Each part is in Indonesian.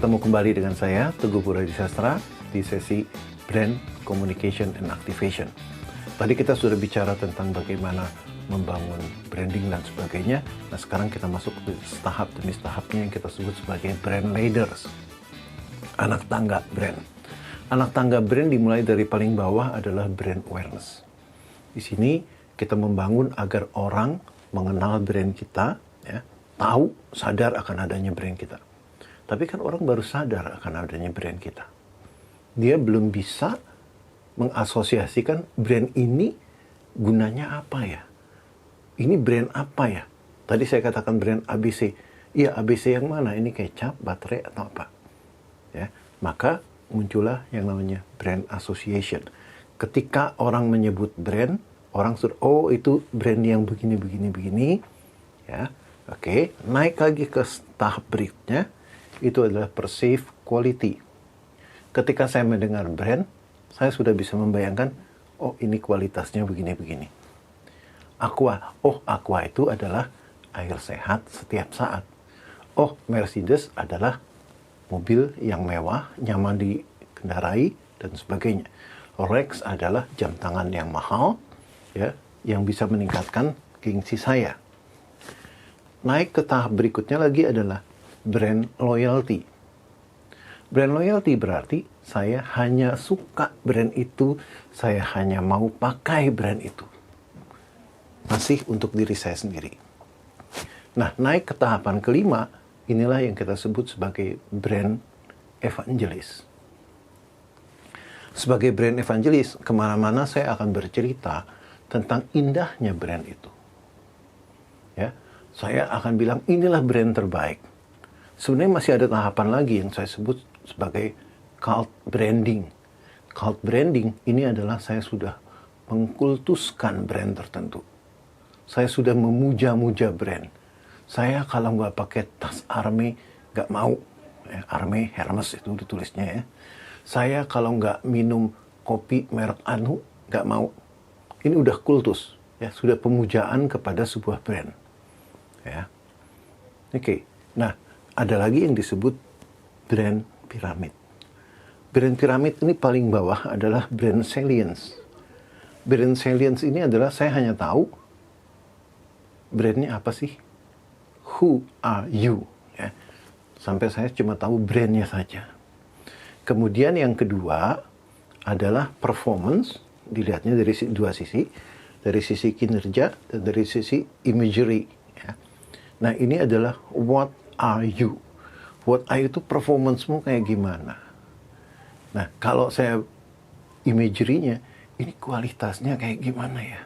Bertemu kembali dengan saya, Teguh Puradisastra, di sesi Brand Communication and Activation. Tadi kita sudah bicara tentang bagaimana membangun branding dan sebagainya. Nah, sekarang kita masuk ke tahap demi tahapnya yang kita sebut sebagai brand leaders. Anak tangga brand. Anak tangga brand dimulai dari paling bawah adalah brand awareness. Di sini kita membangun agar orang mengenal brand kita, ya, tahu, sadar akan adanya brand kita. Tapi kan orang baru sadar akan adanya brand kita. Dia belum bisa mengasosiasikan brand ini gunanya apa ya? Ini brand apa ya? Tadi saya katakan brand ABC. Iya, ABC yang mana? Ini kecap, baterai, atau apa? Ya, maka muncullah yang namanya brand association. Ketika orang menyebut brand, orang sudah, oh itu brand yang begini. Ya, oke. Naik lagi ke tahap berikutnya, itu adalah perceived quality. Ketika saya mendengar brand, saya sudah bisa membayangkan, oh ini kualitasnya begini. Aqua, oh Aqua itu adalah air sehat setiap saat. Oh Mercedes adalah mobil yang mewah, nyaman dikendarai, dan sebagainya. Rolex adalah jam tangan yang mahal, ya, yang bisa meningkatkan gengsi saya. Naik ke tahap berikutnya lagi adalah brand loyalty. Brand loyalty berarti saya hanya suka brand itu, saya hanya mau pakai brand itu. Masih untuk diri saya sendiri. Nah, naik ke tahapan kelima, inilah yang kita sebut sebagai brand evangelist. Sebagai brand evangelist, kemana-mana saya akan bercerita tentang indahnya brand itu. Ya, saya akan bilang inilah brand terbaik. Sebenarnya masih ada tahapan lagi yang saya sebut sebagai cult branding. Cult branding ini adalah saya sudah mengkultuskan brand tertentu. Saya sudah memuja-muja brand. Saya kalau nggak pakai tas Hermes, nggak mau. Hermes, Hermes itu ditulisnya ya. Saya kalau nggak minum kopi merek Anu, nggak mau. Ini udah kultus. Ya, sudah pemujaan kepada sebuah brand. Ya. Oke. Nah, ada lagi yang disebut brand piramid. Brand piramid ini paling bawah adalah brand salience. Brand salience ini adalah saya hanya tahu brandnya apa sih? Who are you? Ya. Sampai saya cuma tahu brandnya saja. Kemudian yang kedua adalah performance. Dilihatnya dari dua sisi. Dari sisi kinerja dan dari sisi imagery. Ya. Nah, ini adalah what are you? What are you itu performance-mu kayak gimana? Nah, kalau saya imagery-nya, ini kualitasnya kayak gimana ya?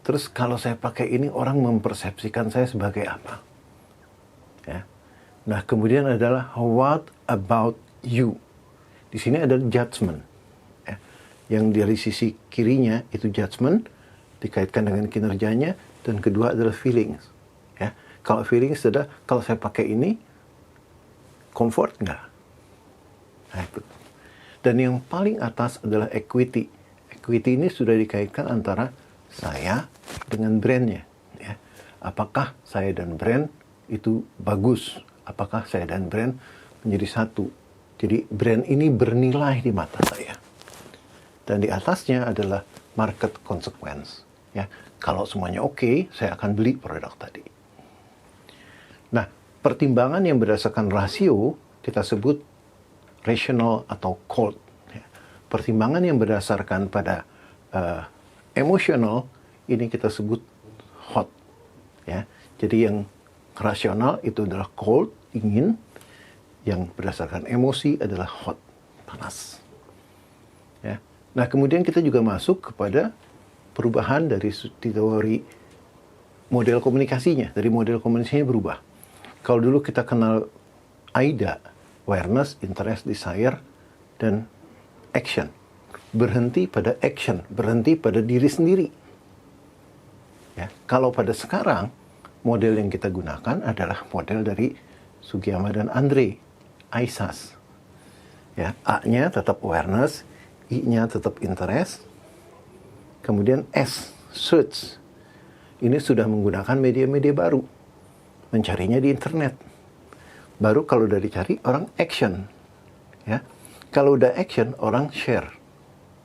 Terus kalau saya pakai ini, orang mempersepsikan saya sebagai apa? Ya. Nah, kemudian adalah what about you? Di sini ada judgment. Ya. Yang dari sisi kirinya itu judgment, dikaitkan dengan kinerjanya, dan kedua adalah feelings. Ya. Kalau feelings adalah, kalau saya pakai ini, comfort nggak? Nah, itu. Dan yang paling atas adalah equity. Equity ini sudah dikaitkan antara saya dengan brandnya. Ya. Apakah saya dan brand itu bagus? Apakah saya dan brand menjadi satu? Jadi brand ini bernilai di mata saya. Dan di atasnya adalah market consequence. Ya. Kalau semuanya oke, saya akan beli produk tadi. Nah, pertimbangan yang berdasarkan rasio kita sebut rational atau cold. Ya. Pertimbangan yang berdasarkan pada emosional ini kita sebut hot. Ya. Jadi yang rasional itu adalah cold, ingin. Yang berdasarkan emosi adalah hot, panas. Ya. Nah, kemudian kita juga masuk kepada perubahan dari teori model komunikasinya. Dari model komunikasinya berubah. Kalau dulu kita kenal AIDA, awareness, interest, desire, dan action. Berhenti pada action, berhenti pada diri sendiri. Ya, kalau pada sekarang, model yang kita gunakan adalah model dari Sugiyama dan Andre, ISAS. Ya, A-nya tetap awareness, I-nya tetap interest, kemudian S, search. Ini sudah menggunakan media-media baru. Mencarinya di internet. Baru kalau udah dicari, orang action. Ya. Kalau udah action, orang share.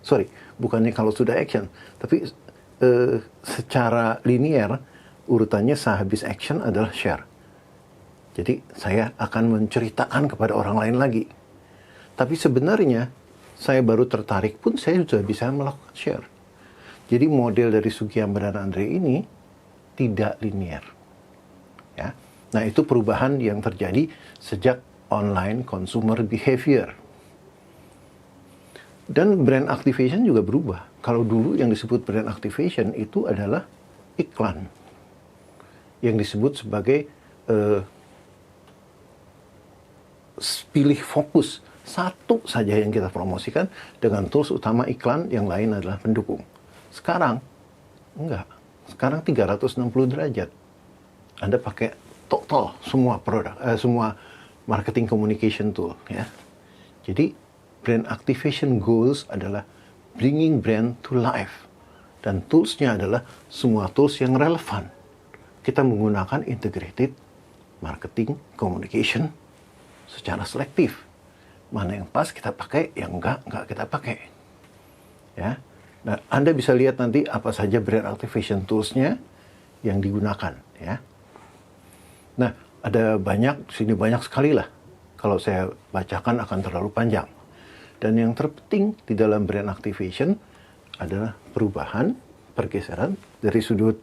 Sorry, bukannya kalau sudah action, tapi secara linear, urutannya sehabis action adalah share. Jadi saya akan menceritakan kepada orang lain lagi. Tapi sebenarnya, saya baru tertarik pun saya sudah bisa melakukan share. Jadi model dari Sugiyama dan Andre ini tidak linear. Ya. Nah, itu perubahan yang terjadi sejak online consumer behavior. Dan brand activation juga berubah. Kalau dulu yang disebut brand activation itu adalah iklan. Yang disebut sebagai pilih fokus. Satu saja yang kita promosikan dengan tools utama iklan, yang lain adalah pendukung. Sekarang, enggak. Sekarang 360 derajat. Anda pakai total semua produk, semua marketing communication tool. Ya. Jadi, brand activation goals adalah bringing brand to life. Dan toolsnya adalah semua tools yang relevan. Kita menggunakan integrated marketing communication secara selektif. Mana yang pas kita pakai, yang enggak kita pakai. Ya. Nah, Anda bisa lihat nanti apa saja brand activation toolsnya yang digunakan. Ya. Nah, ada banyak, sini banyak sekali lah. Kalau saya bacakan akan terlalu panjang. Dan yang terpenting di dalam brand activation adalah perubahan, pergeseran dari sudut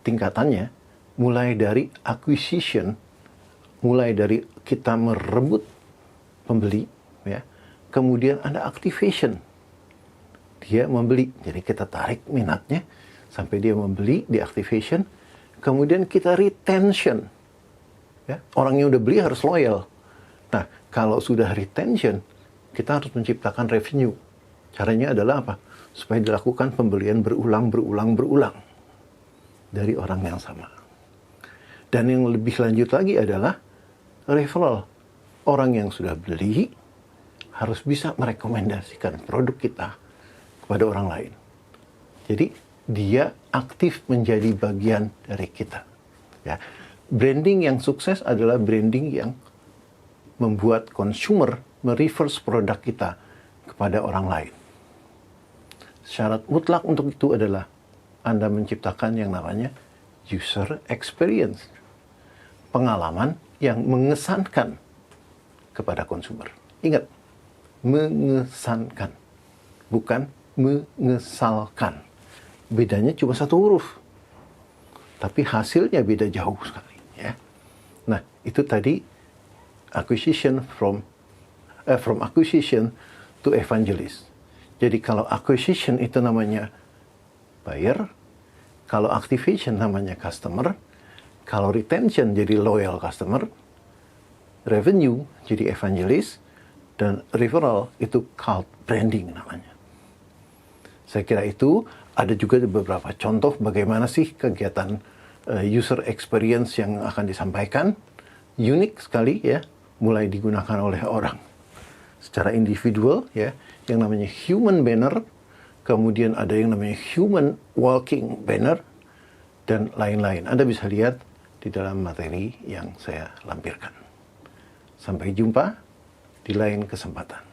tingkatannya, mulai dari acquisition, mulai dari kita merebut pembeli, ya. Kemudian ada activation, dia membeli, jadi kita tarik minatnya sampai dia membeli di activation. Kemudian kita retention, ya. Orang yang udah beli harus loyal. Nah, kalau sudah retention, kita harus menciptakan revenue. Caranya adalah apa? Supaya dilakukan pembelian berulang dari orang yang sama. Dan yang lebih lanjut lagi adalah referral. Orang yang sudah beli harus bisa merekomendasikan produk kita kepada orang lain. Jadi dia aktif menjadi bagian dari kita. Ya. Branding yang sukses adalah branding yang membuat consumer mereverse produk kita kepada orang lain. Syarat mutlak untuk itu adalah Anda menciptakan yang namanya user experience. Pengalaman yang mengesankan kepada konsumer. Ingat, mengesankan, bukan mengesalkan. Bedanya cuma satu huruf, tapi hasilnya beda jauh sekali. Ya. Nah, itu tadi acquisition from acquisition to evangelist. Jadi kalau acquisition itu namanya buyer, kalau activation namanya customer, kalau retention jadi loyal customer, revenue jadi evangelist, dan referral itu cult branding namanya. Saya kira itu ada juga beberapa contoh bagaimana sih kegiatan user experience yang akan disampaikan. Unik sekali ya, mulai digunakan oleh orang secara individual ya, yang namanya human banner, kemudian ada yang namanya human walking banner, dan lain-lain. Anda bisa lihat di dalam materi yang saya lampirkan. Sampai jumpa di lain kesempatan.